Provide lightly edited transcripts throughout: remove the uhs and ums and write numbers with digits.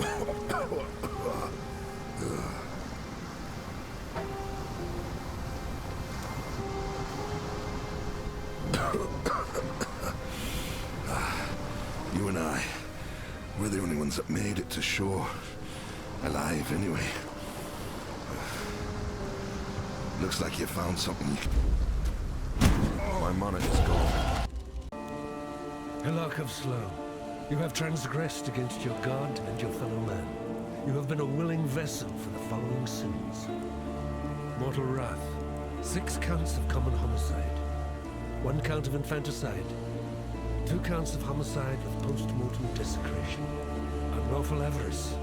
You and I, we're the only ones that made it to shore. Alive, anyway. Looks like you found something you can... My monitor's gone. Hillock of Slow, you have transgressed against your God and your fellow man. You have been a willing vessel for the following sins. Mortal wrath, 6 counts of common homicide, 1 count of infanticide, 2 counts of homicide with post-mortem desecration, unlawful avarice,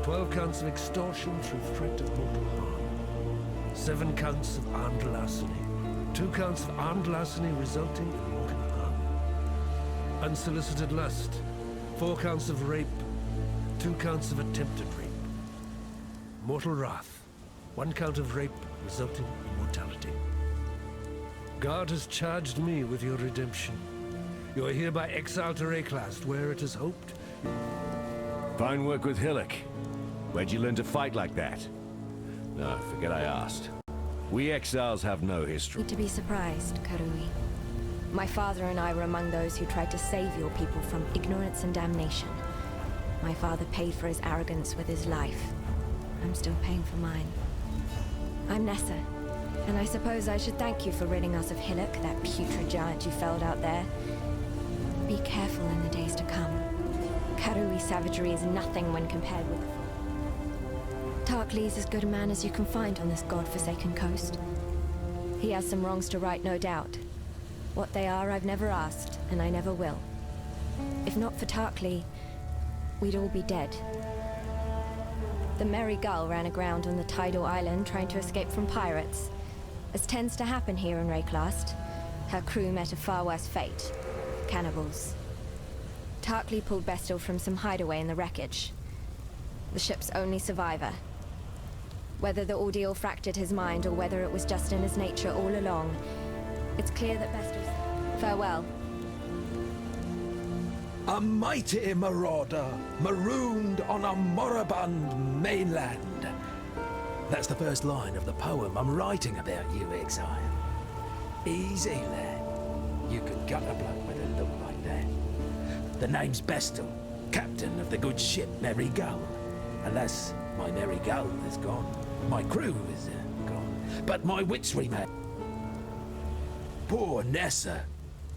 12 counts of extortion through threat of mortal harm, 7 counts of armed larceny, 2 counts of armed larceny resulting in mortal harm, unsolicited lust, 4 counts of rape, 2 counts of attempted rape, mortal wrath, 1 count of rape resulting in mortality. God has charged me with your redemption. You are hereby exiled to Reklast, where it is hoped. Fine work with Hillock. Where'd you learn to fight like that? No, forget I asked. We exiles have no history. Need to be surprised, Karui. My father and I were among those who tried to save your people from ignorance and damnation. My father paid for his arrogance with his life. I'm still paying for mine. I'm Nessa, and I suppose I should thank you for ridding us of Hillock, that putrid giant you felled out there. Be careful in the days to come. Karui savagery is nothing when compared with... Tarklee's as good a man as you can find on this god-forsaken coast. He has some wrongs to right, no doubt. What they are, I've never asked, and I never will. If not for Tarklee, we'd all be dead. The Merry Gull ran aground on the tidal island trying to escape from pirates. As tends to happen here in Reklast, her crew met a far worse fate. Cannibals. Tarklee pulled Bestel from some hideaway in the wreckage. The ship's only survivor. Whether the ordeal fractured his mind or whether it was just in his nature all along, it's clear that Bestel's... Farewell. A mighty marauder, marooned on a moribund mainland. That's the first line of the poem I'm writing about you, exile. Easy, lad. You can gut a bloke with a look like that. The name's Bestel, captain of the good ship Merry Gull. Alas, my Merry Gull is gone. My crew is gone. But my wits remain. Poor Nessa.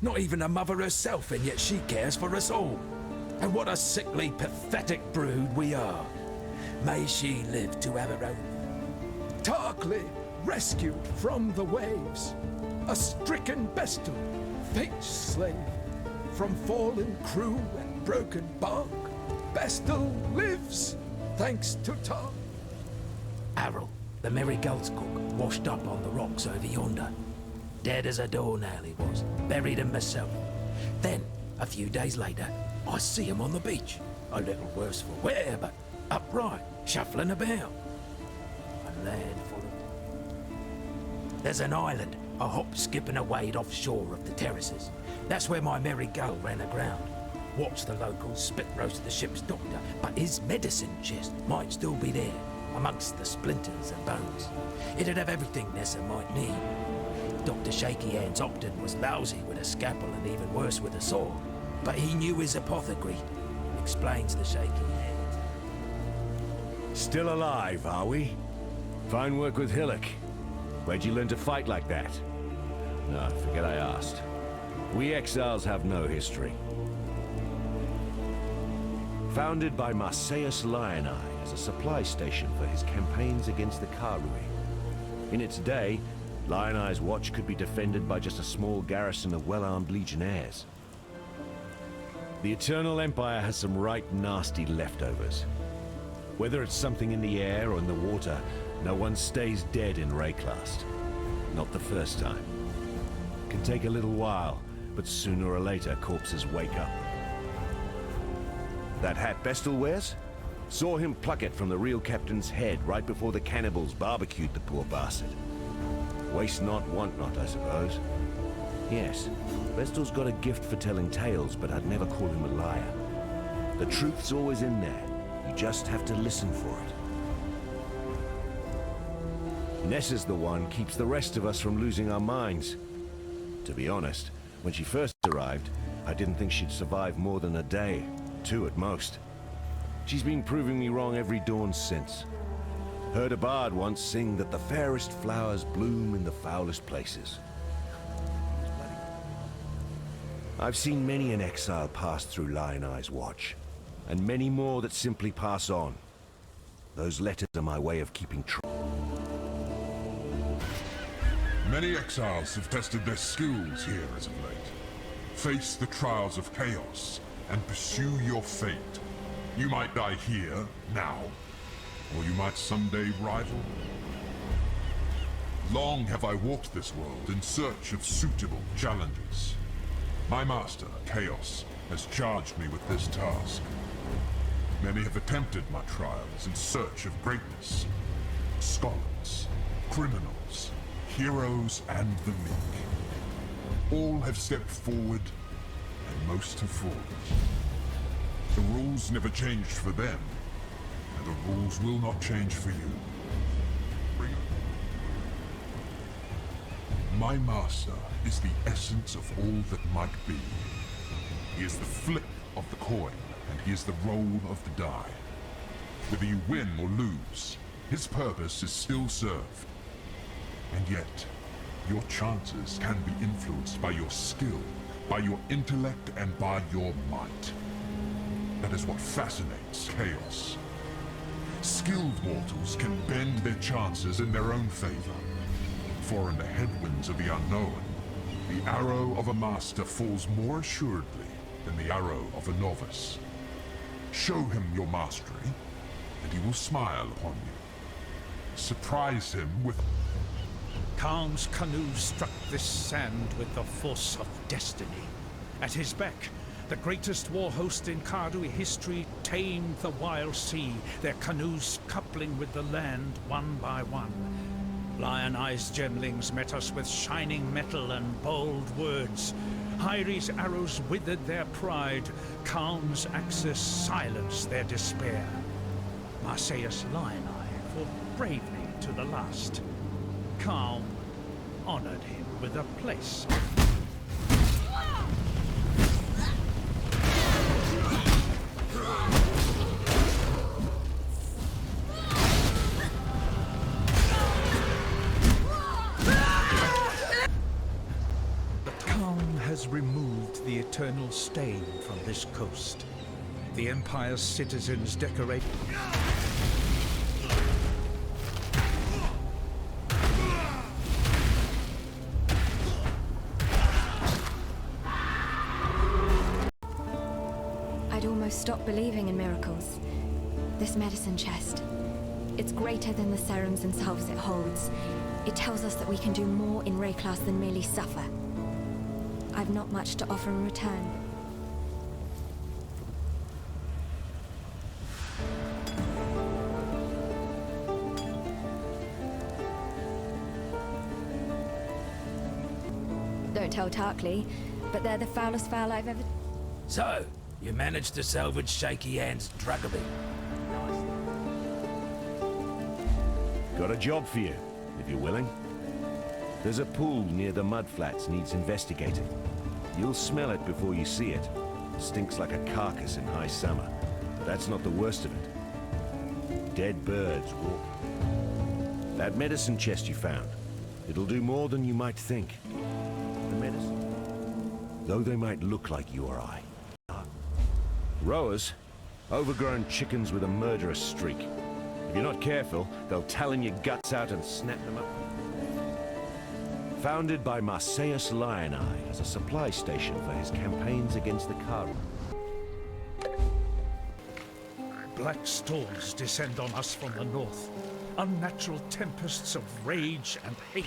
Not even a mother herself, and yet she cares for us all. And what a sickly, pathetic brood we are. May she live to have her own. Tarklee, rescued from the waves. A stricken Bestel, fate's slave. From fallen crew and broken bark, Bestel lives, thanks to Tark. Errol, the Merry Gull's cook, washed up on the rocks over yonder. Dead as a doornail he was, buried him myself. Then, a few days later, I see him on the beach. A little worse for wear, but upright, shuffling about. A lad full of... There's an island, a hop, skip and a wade offshore of the terraces. That's where my Merry Gull ran aground. Watched the locals spit roast the ship's doctor, but his medicine chest might still be there, amongst the splinters and bones. It'd have everything Nessa might need. Dr. Shaky Hands Opton was lousy with a scalpel and even worse with a saw, but he knew his apothecary. Explains the Shaky Hands. Still alive, are we? Fine work with Hillock. Where'd you learn to fight like that? No, forget I asked. We exiles have no history. Founded by Marseilles Lioneye as a supply station for his campaigns against the Karui. In its day, Lioneye's watch could be defended by just a small garrison of well-armed legionnaires. The Eternal Empire has some right nasty leftovers. Whether it's something in the air or in the water, no one stays dead in Reklast. Not the first time. Can take a little while, but sooner or later corpses wake up. That hat Bestel wears? Saw him pluck it from the real captain's head right before the cannibals barbecued the poor bastard. Waste not, want not, I suppose. Yes, Bestel's got a gift for telling tales, but I'd never call him a liar. The truth's always in there, You just have to listen for it. Nessa's the one keeps the rest of us from losing our minds. To be honest, when she first arrived, I didn't think she'd survive more than a day, 2 at most. She's been proving me wrong every dawn since. Heard a bard once sing that the fairest flowers bloom in the foulest places. I've seen many an exile pass through Lion Eye's watch, and many more that simply pass on. Those letters are my way of keeping track. Many exiles have tested their skills here as of late. Face the trials of chaos and pursue your fate. You might die here, now, or you might someday rival. Long have I walked this world in search of suitable challenges. My master, Chaos, has charged me with this task. Many have attempted my trials in search of greatness. Scholars, criminals, heroes, and the meek. All have stepped forward, and most have fallen. The rules never changed for them, and the rules will not change for you. Bring it. My master is the essence of all that might be. He is the flip of the coin, and he is the roll of the die. Whether you win or lose, his purpose is still served. And yet, your chances can be influenced by your skill, by your intellect, and by your might. That is what fascinates Chaos. Skilled mortals can bend their chances in their own favor. For in the headwinds of the unknown, the arrow of a master falls more assuredly than the arrow of a novice. Show him your mastery, and he will smile upon you. Surprise him with... Khan's canoe struck this sand with the force of destiny. At his beck, the greatest war host in Karui history tamed the wild sea, their canoes coupling with the land one by one. Lion Eye's gemlings met us with shining metal and bold words. Hyri's arrows withered their pride. Khan's axes silenced their despair. Marseilles Lion Eye fought bravely to the last. Khan honored him with a place. Has removed the eternal stain from this coast. The Empire's citizens decorate... I'd almost stopped believing in miracles. This medicine chest, it's greater than the serums and salves it holds. It tells us that we can do more in Rayclass than merely suffer. I've not much to offer in return. Don't tell Tarkley, but they're the foulest foul I've ever... So, you managed to salvage Shaky Hand's druggery. Got a job for you, if you're willing. There's a pool near the mudflats needs investigating. You'll smell it before you see it. Stinks like a carcass in high summer. But that's not the worst of it. Dead birds walk. That medicine chest you found, it'll do more than you might think. The medicine. Though they might look like you or I. Rowers, overgrown chickens with a murderous streak. If you're not careful, they'll talon your guts out and snap them up. Founded by Marseilles Lion Eye as a supply station for his campaigns against the Karu. Black storms descend on us from the north. Unnatural tempests of rage and hate.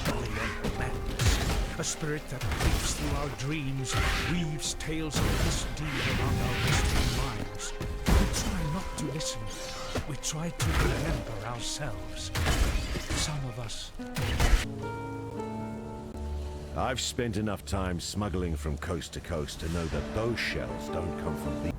Oriental madness. A spirit that creeps through our dreams, weaves tales of misdeed around our western minds. We try not to listen. We try to remember ourselves. Some of us. I've spent enough time smuggling from coast to coast to know that those shells don't come from the...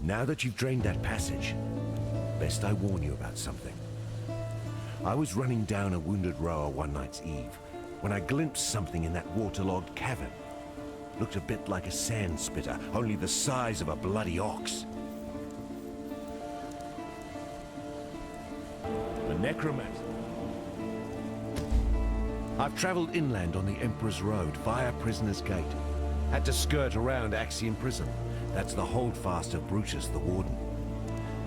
Now that you've drained that passage, best I warn you about something. I was running down a wounded rower one night's eve when I glimpsed something in that waterlogged cavern. Looked a bit like a sand spitter, only the size of a bloody ox. The necromancer. I've traveled inland on the Emperor's Road via Prisoner's Gate. Had to skirt around Axiom Prison. That's the holdfast of Brutus the Warden.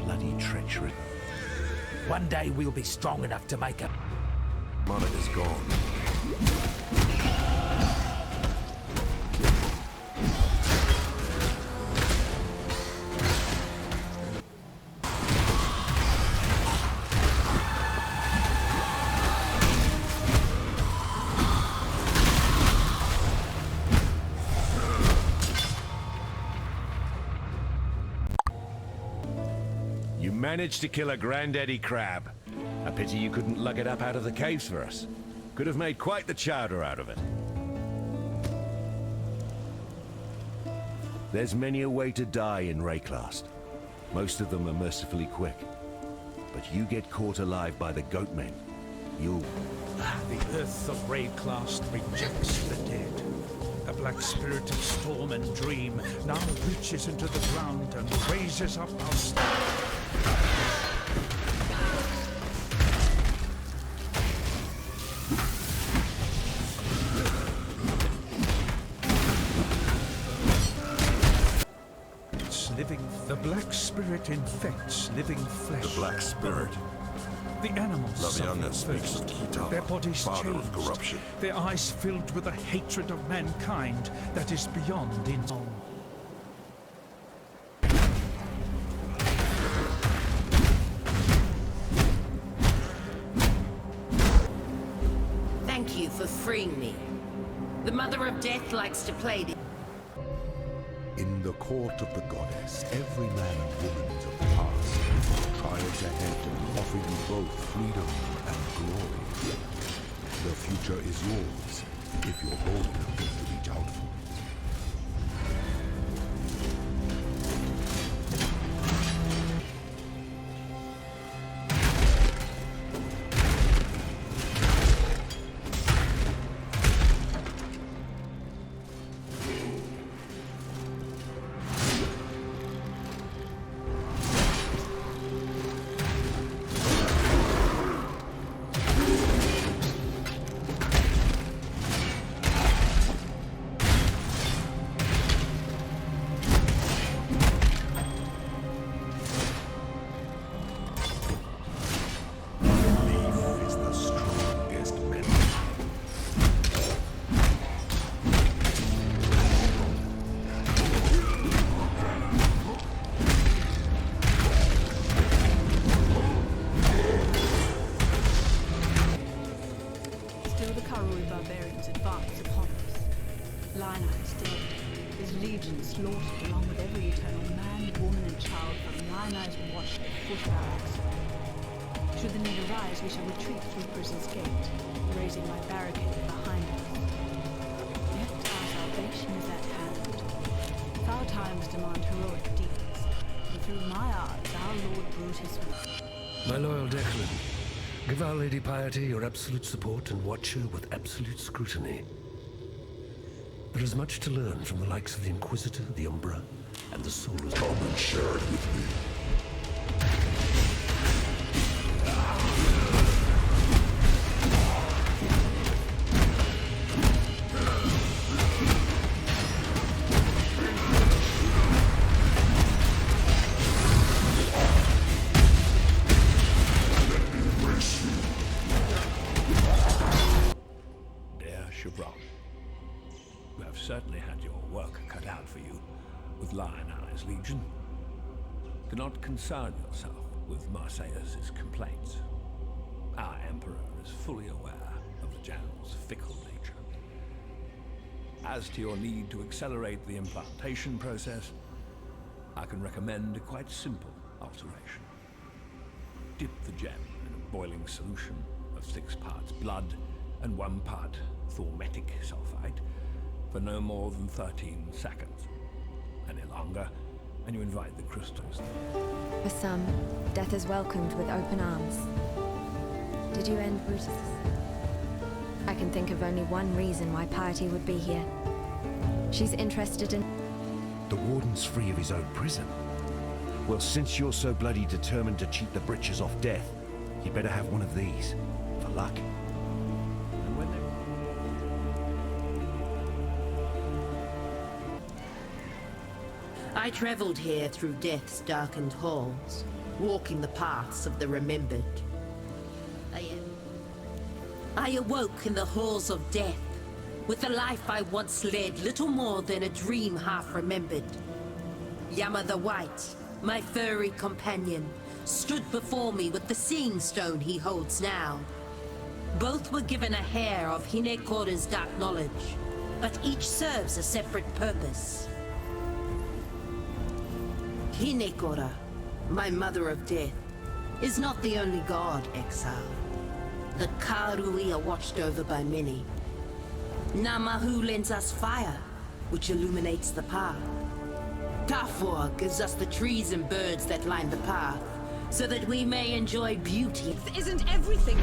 Bloody treachery. One day we'll be strong enough to make a... Monitor's gone. You managed to kill a granddaddy crab. A pity you couldn't lug it up out of the caves for us. Could have made quite the chowder out of it. There's many a way to die in Rayclast. Most of them are mercifully quick. But you get caught alive by the goatmen, you'll... The earth of Rayclast rejects the dead. A black spirit of storm and dream now reaches into the ground and raises up our The black spirit infects living flesh. The Black Spirit. The animals Laviana suffer speaks of first. Kitar, Their bodies father of changed. corruption. Their eyes filled with a hatred of mankind that is beyond insult. Thank you for freeing me. The Mother of Death likes to play the... In the court of the goddess, every man and woman of the past has trials ahead offer you both freedom and glory. The future is yours if you're bold enough to reach out for it. slaughtered along with every eternal man, woman, and child from Lionized watch at the foot of our axe. Should the need arise, we shall retreat through Prison's Gate, raising my barricade behind us. Yet our salvation is at hand. Our times demand heroic deeds, and through my arts our Lord Brutus will. My loyal Declan, give Our Lady Piety your absolute support and watch her with absolute scrutiny. There is much to learn from the likes of the Inquisitor, the Umbra, and the Soulless. Come and share it with me. Certainly had your work cut out for you with Lionized Legion. Do not concern yourself with Marseilles' complaints. Our Emperor is fully aware of the General's fickle nature. As to your need to accelerate the implantation process, I can recommend a quite simple alteration. Dip the gem in a boiling solution of 6 parts blood and 1 part thormetic sulfide for no more than 13 seconds. Any longer, and you invite the crystals. For some, death is welcomed with open arms. Did you end Brutus? I can think of only one reason why Piety would be here. She's interested in... The warden's free of his own prison. Well, since you're so bloody determined to cheat the britches off death, you better have one of these, for luck. And when I traveled here through death's darkened halls, walking the paths of the remembered. I awoke in the halls of death, with the life I once led little more than a dream half remembered. Yama the White, my furry companion, stood before me with the seeing stone he holds now. Both were given a hair of Hinekora's dark knowledge, but each serves a separate purpose. Hinekora, my mother of death, is not the only god, exile. The Karui are watched over by many. Namahu lends us fire, which illuminates the path. Tafor gives us the trees and birds that line the path, so that we may enjoy beauty. Isn't everything?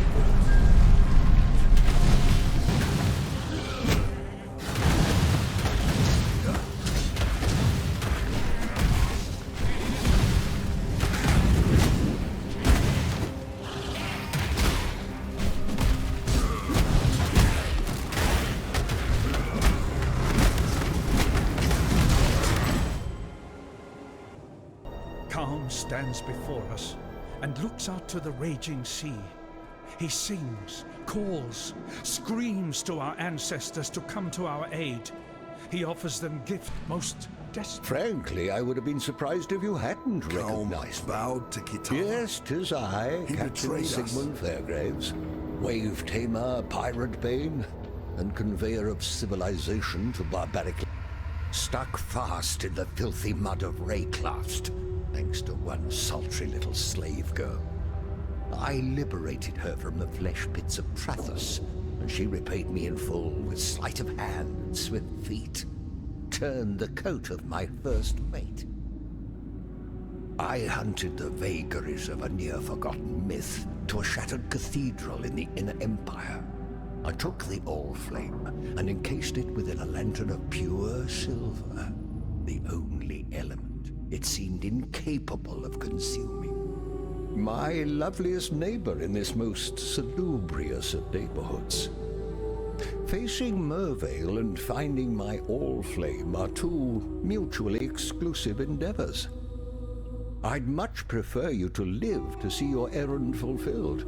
Stands before us and looks out to the raging sea. He sings, calls, screams to our ancestors to come to our aid. He offers them gift most desperate. Frankly, I would have been surprised if you hadn't recognized me. Bowed to Kitana. Yes, 'tis I, He Captain betrayed us. Sigmund Fairgraves, wave tamer, pirate bane, and conveyor of civilization to barbaric... Stuck fast in the filthy mud of Rayclast, thanks to one sultry little slave girl. I liberated her from the flesh pits of Trathus, and she repaid me in full with sleight of hand and swift feet. Turned the coat of my first mate. I hunted the vagaries of a near-forgotten myth to a shattered cathedral in the Inner Empire. I took the All-Flame and encased it within a lantern of pure silver, the only element it seemed incapable of consuming. My loveliest neighbor in this most salubrious of neighborhoods. Facing Mervale and finding my All-Flame are two mutually exclusive endeavors. I'd much prefer you to live to see your errand fulfilled.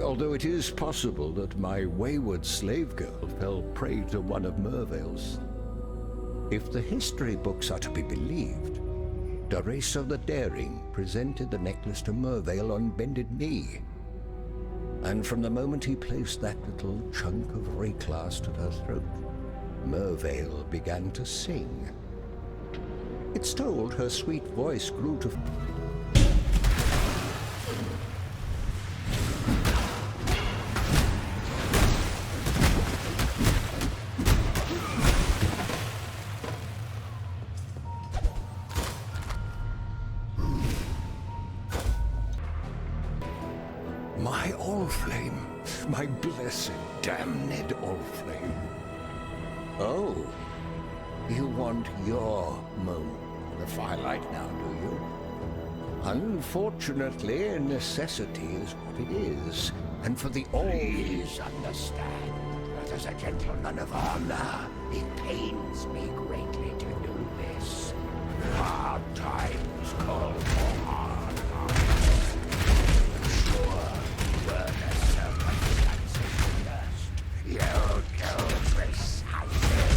Although it is possible that my wayward slave girl fell prey to one of Mervale's. If the history books are to be believed, Teresa the Daring presented the necklace to Mervale on bended knee. And from the moment he placed that little chunk of Rayclast at her throat, Mervale began to sing. It's told her sweet voice grew to... My All-Flame, my blessed, damned All-Flame. Oh, you want your moment in the firelight now, do you? Unfortunately, necessity is what it is, and for the all... Please understand that as a gentleman of honor, it pains me greatly to do this. Hard times call for hard times. Sure, were the circumstances first, you'll do precisely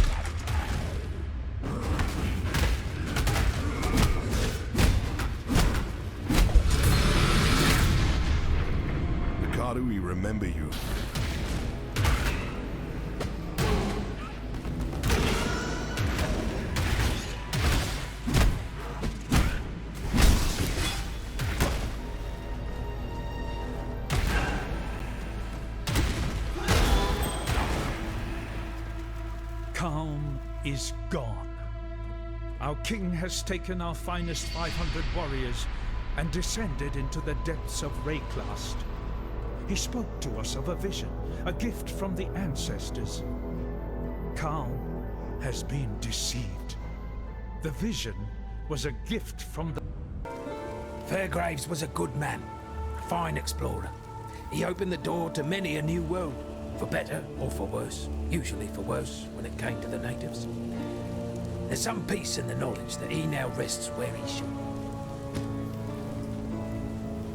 that. Ricardo, we remember you. Calm is gone. Our king has taken our finest 500 warriors and descended into the depths of Rayclast. He spoke to us of a vision, a gift from the ancestors. Khan has been deceived. The vision was a gift from the... Fairgraves was a good man, a fine explorer. He opened the door to many a new world, for better or for worse, usually for worse when it came to the natives. There's some peace in the knowledge that he now rests where he should.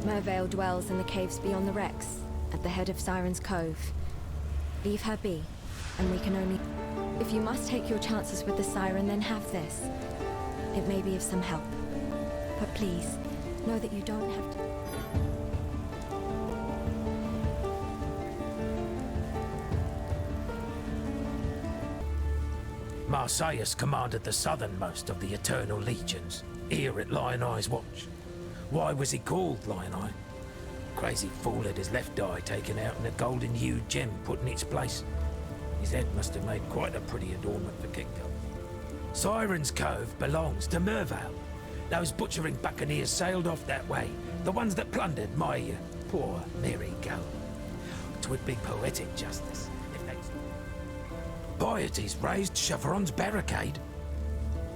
Mervale dwells in the caves beyond the wrecks, at the head of Siren's Cove. Leave her be, and we can only... If you must take your chances with the Siren, then have this. It may be of some help. But please, know that you don't have to... Marseilles commanded the southernmost of the Eternal Legions, here at Lion Eye's watch. Why was he called Lion Eye? Crazy fool had his left eye taken out and a golden-hued gem put in its place. His head must have made quite a pretty adornment for Kingo. Siren's Cove belongs to Mervale. Those butchering buccaneers sailed off that way, the ones that plundered my poor Mary Go. 'Twould be poetic justice if they... Pieties raised Chevron's barricade.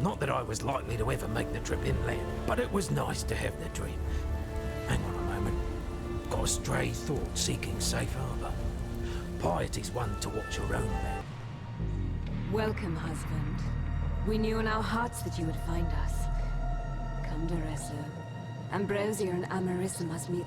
Not that I was likely to ever make the trip inland, but it was nice to have the dream. Hang on a moment. Got a stray thought seeking safe harbor. Piety's one to watch her own back. Welcome, husband. We knew in our hearts that you would find us. Come to Reso. Ambrosia and Amarissa must meet.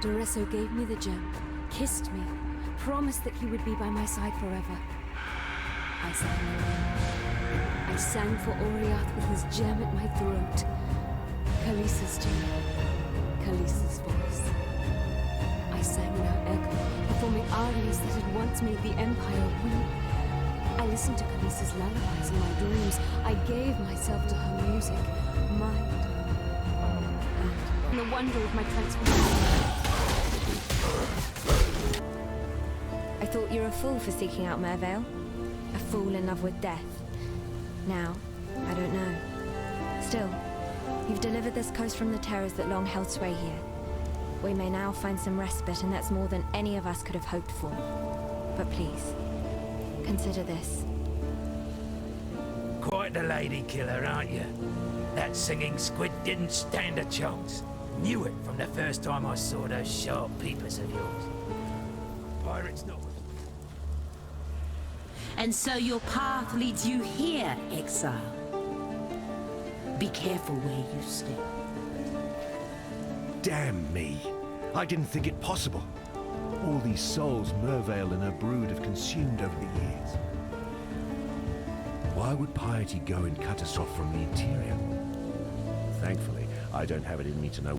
Doresso gave me the gem, kissed me, promised that he would be by my side forever. I sang. I sang for Oriath with his gem at my throat. Khaleesi's gem, Khaleesi's voice. I sang in her echo, performing arias that had once made the Empire weep. I listened to Khaleesi's lullabies in my dreams. I gave myself to her music, mind, and the wonder of my transformation. I thought you were a fool for seeking out Mervale. A fool in love with death. Now, I don't know. Still, you've delivered this coast from the terrors that long held sway here. We may now find some respite, and that's more than any of us could have hoped for. But please, consider this. Quite the lady killer, aren't you? That singing squid didn't stand a chance. Knew it from the first time I saw those sharp peepers of yours. Pirates not... And so your path leads you here, exile. Be careful where you step. Damn me. I didn't think it possible. All these souls Mervale and her brood have consumed over the years. Why would Piety go and cut us off from the interior? Thankfully, I don't have it in me to know